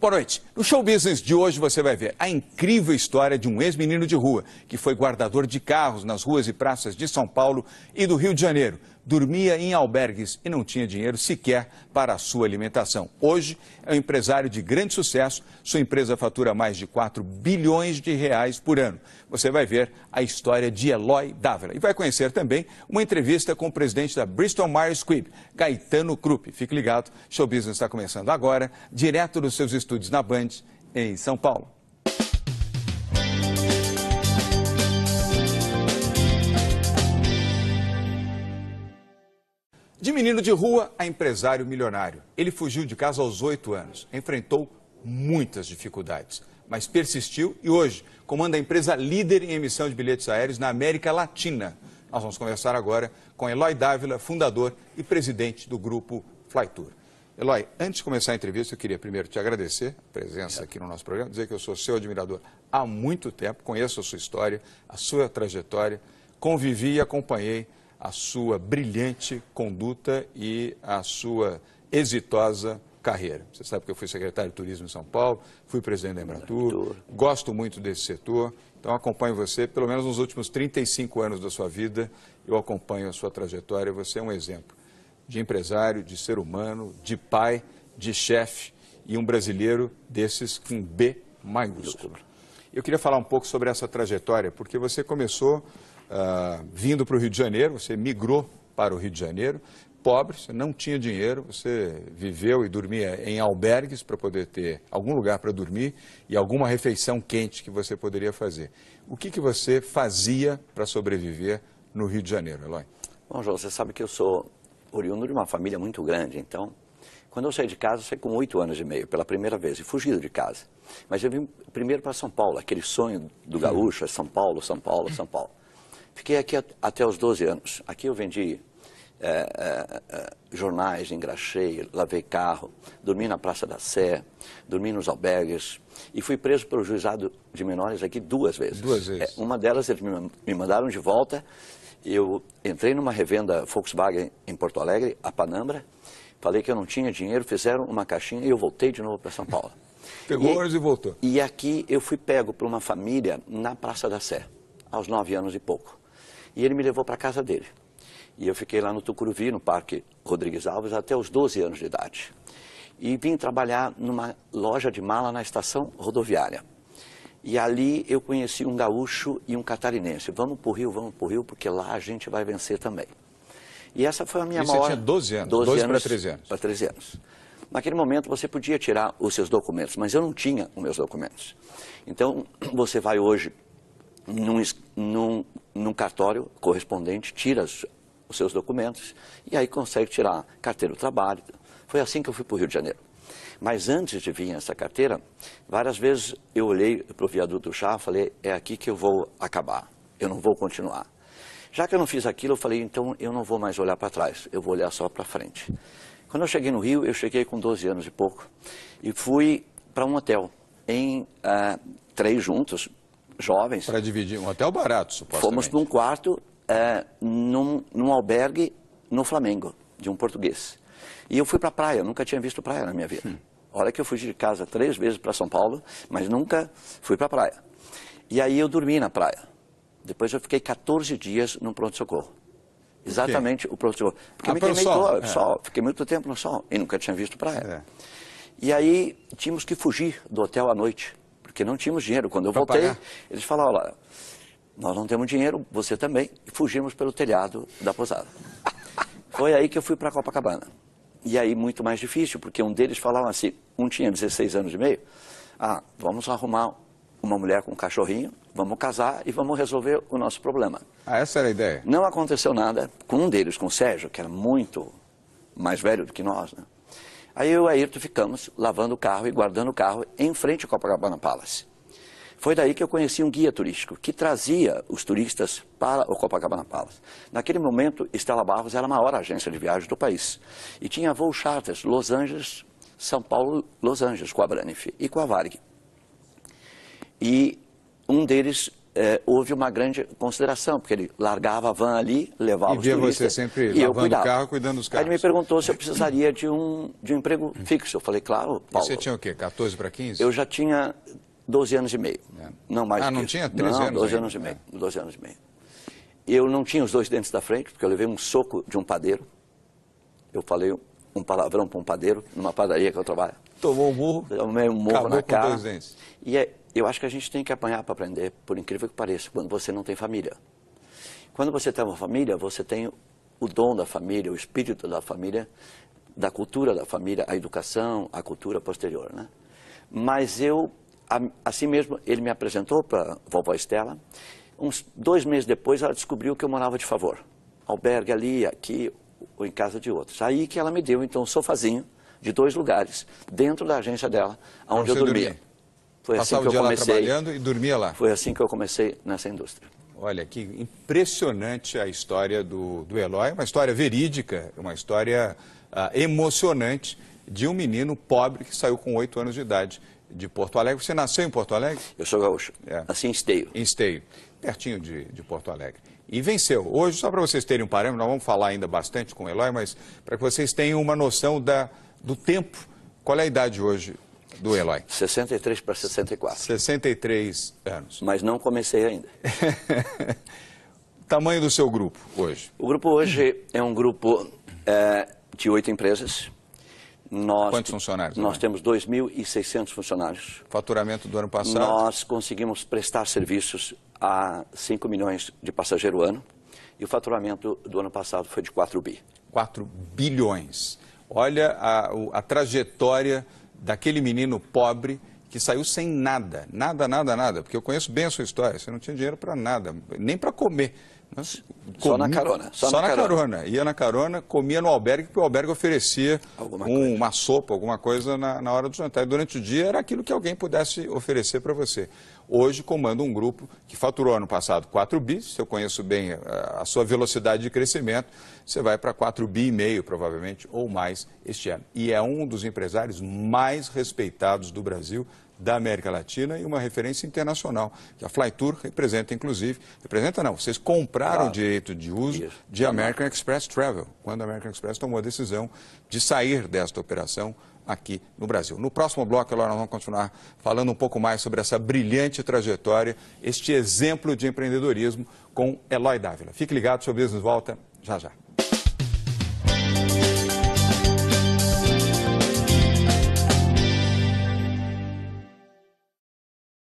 Boa noite. No Show Business de hoje você vai ver a incrível história de um ex-menino de rua que foi guardador de carros nas ruas e praças de São Paulo e do Rio de Janeiro. Dormia em albergues e não tinha dinheiro sequer para a sua alimentação. Hoje é um empresário de grande sucesso. Sua empresa fatura mais de 4 bilhões de reais por ano. Você vai ver a história de Eloy Dávila e vai conhecer também uma entrevista com o presidente da Bristol Myers Squibb, Gaetano Krupp. Fique ligado, Show Business está começando agora, direto dos seus estúdios na Band, em São Paulo. De menino de rua a empresário milionário. Ele fugiu de casa aos 8 anos, enfrentou muitas dificuldades, mas persistiu e hoje comanda a empresa líder em emissão de bilhetes aéreos na América Latina. Nós vamos conversar agora com Eloy Dávila, fundador e presidente do grupo Flytour. Eloy, antes de começar a entrevista, eu queria primeiro te agradecer a presença aqui no nosso programa, dizer que eu sou seu admirador há muito tempo, conheço a sua história, a sua trajetória, convivi e acompanhei a sua brilhante conduta e a sua exitosa carreira. Você sabe que eu fui secretário de Turismo em São Paulo, fui presidente da Embratur, gosto muito desse setor, então acompanho você, pelo menos nos últimos 35 anos da sua vida, eu acompanho a sua trajetória, você é um exemplo de empresário, de ser humano, de pai, de chefe e um brasileiro desses com B maiúsculo. Eu queria falar um pouco sobre essa trajetória, porque você começou vindo para o Rio de Janeiro, você migrou para o Rio de Janeiro, pobre, você não tinha dinheiro, você viveu e dormia em albergues para poder ter algum lugar para dormir e alguma refeição quente que você poderia fazer. O que você fazia para sobreviver no Rio de Janeiro, Eloy? Bom, João, você sabe que eu sou oriundo de uma família muito grande, então, quando eu saí de casa, eu saí com 8 anos e meio, pela primeira vez, e fugido de casa. Mas eu vim primeiro para São Paulo, aquele sonho do gaúcho, é São Paulo, São Paulo, São Paulo. Fiquei aqui até os 12 anos. Aqui eu vendi jornais, engraxei, lavei carro, dormi na Praça da Sé, dormi nos albergues e fui preso pelo juizado de menores aqui 2 vezes. 2 vezes. Uma delas eles me mandaram de volta. Eu entrei numa revenda Volkswagen em Porto Alegre, a Panambra, falei que eu não tinha dinheiro, fizeram uma caixinha e eu voltei de novo para São Paulo. Pegou ônibus e voltou. E aqui eu fui pego por uma família na Praça da Sé, aos 9 anos e pouco. E ele me levou para a casa dele. E eu fiquei lá no Tucuruvi, no Parque Rodrigues Alves, até os 12 anos de idade. E vim trabalhar numa loja de mala na estação rodoviária. E ali eu conheci um gaúcho e um catarinense. Vamos para o Rio, porque lá a gente vai vencer também. E essa foi a minha maior... Você tinha 12 anos, 12 para 13 anos. Para 13 anos. Naquele momento você podia tirar os seus documentos, mas eu não tinha os meus documentos. Então você vai hoje num cartório correspondente, tira os seus documentos e aí consegue tirar carteira do trabalho. Foi assim que eu fui para o Rio de Janeiro. Mas antes de vir essa carteira, várias vezes eu olhei para o viaduto do Chá e falei, é aqui que eu vou acabar, eu não vou continuar. Já que eu não fiz aquilo, eu falei, então eu não vou mais olhar para trás, eu vou olhar só para frente. Quando eu cheguei no Rio, eu cheguei com 12 anos e pouco e fui para um hotel, em 3 juntos, jovens. Para dividir, um hotel barato, supostamente. Fomos para um quarto, num albergue no Flamengo, de um português. E eu fui para a praia, nunca tinha visto praia na minha vida. Olha que eu fugi de casa 3 vezes para São Paulo, mas nunca fui para a praia. E aí eu dormi na praia. Depois eu fiquei 14 dias no pronto-socorro. Exatamente o pronto-socorro. Porque me queimei todo, sol, fiquei muito tempo no sol e nunca tinha visto praia. E aí tínhamos que fugir do hotel à noite, porque não tínhamos dinheiro. Quando eu voltei, eles falaram, olha, nós não temos dinheiro, você também, e fugimos pelo telhado da pousada. Foi aí que eu fui para Copacabana. E aí muito mais difícil, porque um deles falava assim, um tinha 16 anos e meio, vamos arrumar uma mulher com um cachorrinho, vamos casar e vamos resolver o nosso problema. Essa era a ideia? Não aconteceu nada com um deles, com o Sérgio, que era muito mais velho do que nós, né? Aí eu e o Ayrton ficamos lavando o carro e guardando o carro em frente ao Copacabana Palace. Foi daí que eu conheci um guia turístico que trazia os turistas para o Copacabana Palace. Naquele momento, Stella Barros era a maior agência de viagem do país. E tinha voo charters, Los Angeles, São Paulo, Los Angeles, com a Braniff e com a Varig. E um deles houve uma grande consideração, porque ele largava a van ali, levava os turistas. E via você sempre lavando o carro, cuidando dos carros. Aí ele me perguntou se eu precisaria de um emprego fixo. Eu falei, claro, Paulo. E você tinha o quê, 14 para 15? Eu já tinha 12 anos e meio. Não mais. Não tinha 13 anos? 12 anos e meio. 12 anos e meio. Eu não tinha os dois dentes da frente, porque eu levei um soco de um padeiro. Eu falei um palavrão para um padeiro, numa padaria que eu trabalho. Tomou um murro, tomei um murro na cara. Com dois dentes. E eu acho que a gente tem que apanhar para aprender, por incrível que pareça, quando você não tem família. Quando você tem uma família, você tem o dom da família, o espírito da família, da cultura da família, a educação, a cultura posterior, né? Mas assim mesmo, ele me apresentou para a vovó Estela. Uns 2 meses depois, ela descobriu que eu morava de favor. Albergue ali, aqui, ou em casa de outros. Aí que ela me deu, então, um sofazinho de 2 lugares, dentro da agência dela, onde eu dormia. Foi assim que eu comecei. Lá trabalhando e dormia lá. Foi assim que eu comecei nessa indústria. Olha, que impressionante a história do Eloy, uma história verídica, uma história emocionante de um menino pobre que saiu com 8 anos de idade de Porto Alegre. Você nasceu em Porto Alegre? Eu sou gaúcho, assim em Esteio. Em Esteio, pertinho de Porto Alegre. E venceu. Hoje, só para vocês terem um parâmetro, nós vamos falar ainda bastante com o Eloy, mas para que vocês tenham uma noção do tempo. Qual é a idade hoje do Eloy? 63 para 64. 63 anos. Mas não comecei ainda. Tamanho do seu grupo hoje? O grupo hoje é um grupo de 8 empresas. Quantos funcionários? Nós temos 2.600 funcionários. Faturamento do ano passado? Nós conseguimos prestar serviços a 5 milhões de passageiros ano. E o faturamento do ano passado foi de 4 bi. 4 bilhões. Olha a trajetória daquele menino pobre que saiu sem nada, nada, porque eu conheço bem a sua história, você não tinha dinheiro para nada, nem para comer. Só na carona. Só na carona. Ia na carona, comia no albergue, porque o albergue oferecia uma sopa, alguma coisa na hora do jantar. E durante o dia era aquilo que alguém pudesse oferecer para você. Hoje comanda um grupo que faturou ano passado 4 bi, se eu conheço bem a sua velocidade de crescimento, você vai para 4,5 bi provavelmente, ou mais este ano. E é um dos empresários mais respeitados do Brasil, da América Latina e uma referência internacional, que a Flytour representa, inclusive, vocês compraram o direito de uso de American Express Travel, quando a American Express tomou a decisão de sair desta operação aqui no Brasil. No próximo bloco, nós vamos continuar falando um pouco mais sobre essa brilhante trajetória, este exemplo de empreendedorismo com Eloy Dávila. Fique ligado, seu Business volta já já.